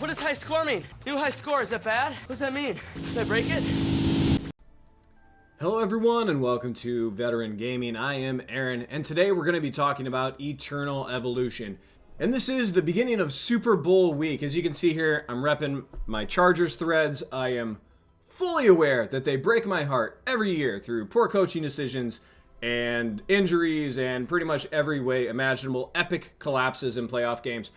What does high score mean? New high score, is that bad? What does that mean? Did I break it? Hello everyone and welcome to Veteran Gaming. I am Aaron and today we're going to be talking about Eternal Evolution. And this is the beginning of Super Bowl week. As you can see here, I'm repping my Chargers threads. I am fully aware that they break my heart every year through poor coaching decisions and injuries and pretty much every way imaginable. Epic collapses in playoff games.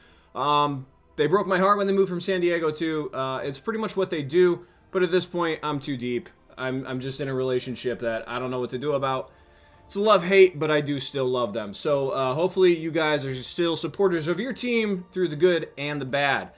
They broke my heart when they moved from San Diego too. It's pretty much what they do, but at this point I'm too deep. I'm just in a relationship that I don't know what to do about. It's a love-hate, but I do still love them. So hopefully you guys are still supporters of your team through the good and the bad.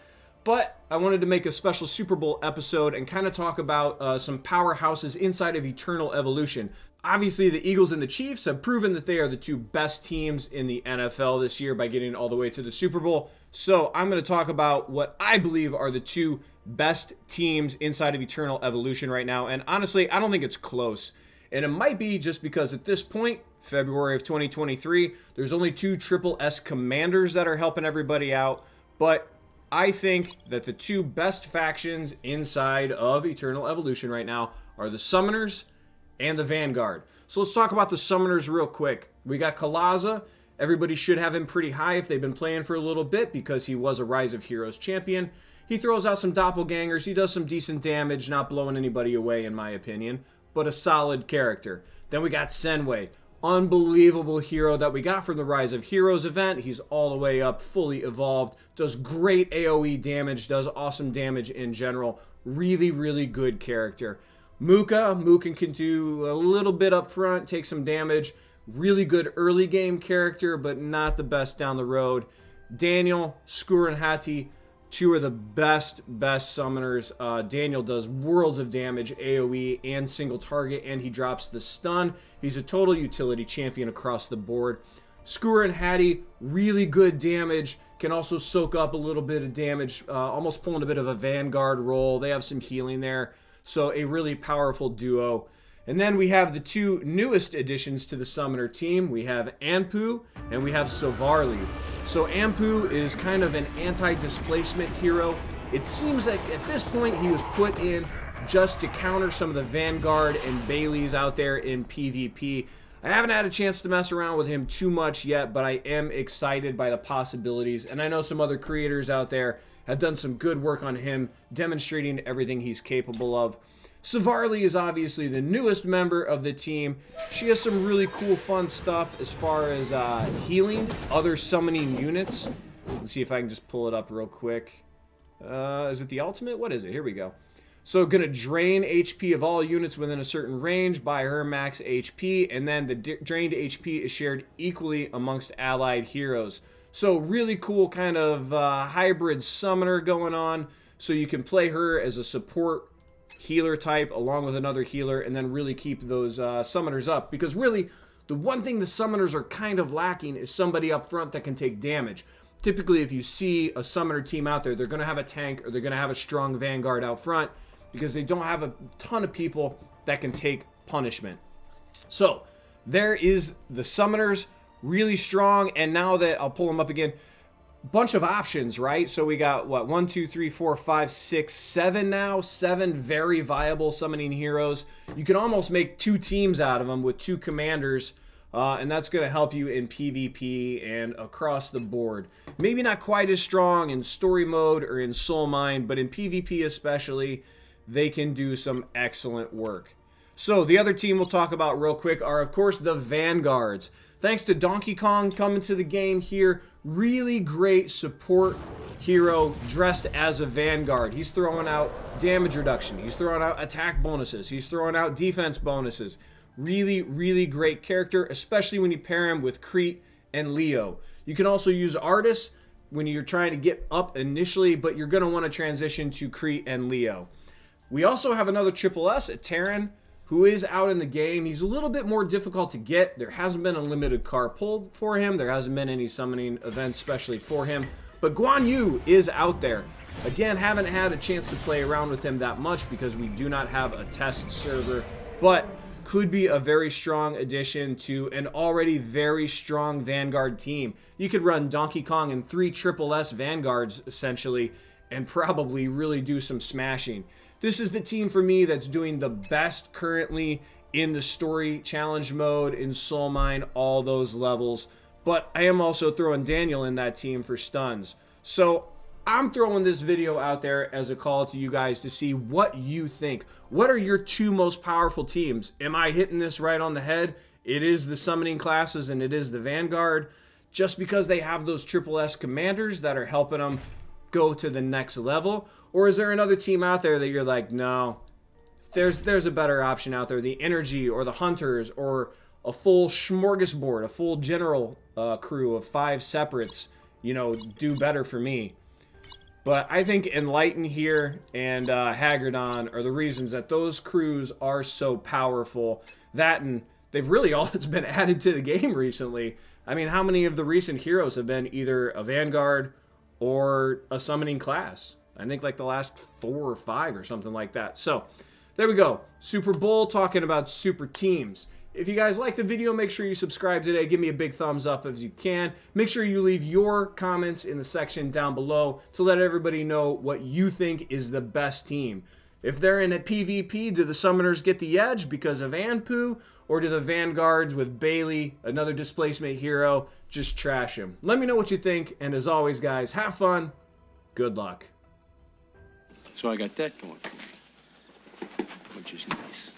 But I wanted to make a special Super Bowl episode and kind of talk about some powerhouses inside of Eternal Evolution. Obviously, the Eagles and the Chiefs have proven that they are the two best teams in the NFL this year by getting all the way to the Super Bowl. So I'm going to talk about what I believe are the two best teams inside of Eternal Evolution right now. And honestly, I don't think it's close. And it might be just because at this point, February of 2023, there's only two Triple S commanders that are helping everybody out. But I think that the two best factions inside of Eternal Evolution right now are the Summoners and the Vanguard. So let's talk about the Summoners real quick. We got Kalaza. Everybody should have him pretty high if they've been playing for a little bit because he was a Rise of Heroes champion. He throws out some doppelgangers. He does some decent damage, not blowing anybody away in my opinion, but a solid character. Then we got Senway. Unbelievable hero that we got from the Rise of Heroes event. He's all the way up, fully evolved, does great AoE damage, does awesome damage in general. Really, really good character. Muka can do a little bit up front, take some damage. Really good early game character, but not the best down the road. Daniel, Skur, and Hati, two of the best summoners. Daniel does worlds of damage, AoE, and single target, and he drops the stun. He's a total utility champion across the board. Skur and Hati, really good damage, can also soak up a little bit of damage, almost pulling a bit of a Vanguard role. They have some healing there, so a really powerful duo. And then we have the two newest additions to the Summoner team. We have Anpu and we have Sovarli. So Anpu is kind of an anti-displacement hero. It seems like at this point he was put in just to counter some of the Vanguard and Baileys out there in PvP. I haven't had a chance to mess around with him too much yet, but I am excited by the possibilities. And I know some other creators out there have done some good work on him, demonstrating everything he's capable of. Sovarli is obviously the newest member of the team. She has some really cool, fun stuff as far as healing other summoning units. Let's see if I can just pull it up real quick. Is it the ultimate? What is it? Here we go. So gonna drain HP of all units within a certain range by her max HP, and then the drained HP is shared equally amongst allied heroes. So really cool kind of hybrid summoner going on. So you can play her as a support healer type along with another healer and then really keep those summoners up, because really the one thing the summoners are kind of lacking is somebody up front that can take damage. Typically if you see a summoner team out there, they're going to have a tank or they're going to have a strong Vanguard out front because they don't have a ton of people that can take punishment. So there is the summoners, really strong. And now that I'll pull them up again, bunch of options, right? So we got what, 1, 2, 3, 4, 5, 6, 7 now. 7 very viable summoning heroes. You can almost make 2 teams out of them with 2 commanders, and that's going to help you in PvP and across the board. Maybe not quite as strong in story mode or in soul mine, but in PvP especially, they can do some excellent work. So the other team we'll talk about real quick are, of course, the Vanguards. Thanks to Donkey Kong coming to the game here, really great support hero dressed as a Vanguard. He's throwing out damage reduction. He's throwing out attack bonuses. He's throwing out defense bonuses. Really, really great character, especially when you pair him with Crete and Leo. You can also use Artis when you're trying to get up initially, but you're going to want to transition to Crete and Leo. We also have another Triple S at Terran, who is out in the game. He's a little bit more difficult to get. There hasn't been a limited car pulled for him. There hasn't been any summoning events especially for him. But Guan Yu is out there. Again, haven't had a chance to play around with him that much because we do not have a test server. But could be a very strong addition to an already very strong Vanguard team. You could run Donkey Kong and 3 Triple S Vanguards essentially and probably really do some smashing. This is the team for me that's doing the best currently in the story challenge mode, in soul mine, all those levels. But I am also throwing Daniel in that team for stuns. So I'm throwing this video out there as a call to you guys to see what you think. What are your two most powerful teams? Am I hitting this right on the head? It is the summoning classes and it is the Vanguard, just because they have those triple S commanders that are helping them go to the next level? Or is there another team out there that you're like, no, there's a better option out there, the energy or the hunters or a full smorgasbord, a full general crew of 5 separates, you know, do better for me. But I think Enlighten here and Haggardon are the reasons that those crews are so powerful. That, and they've really all that's been added to the game recently. I mean, how many of the recent heroes have been either a Vanguard or a summoning class? I think like the last 4 or 5 or something like that. So there we go. Super Bowl talking about super teams. If you guys like the video, make sure you subscribe today. Give me a big thumbs up if you can. Make sure you leave your comments in the section down below to let everybody know what you think is the best team. If they're in a PvP, do the Summoners get the edge because of Anpu? Or do the Vanguards with Bailey, another displacement hero, just trash him? Let me know what you think. And as always, guys, have fun. Good luck. So I got that going for me, which is nice.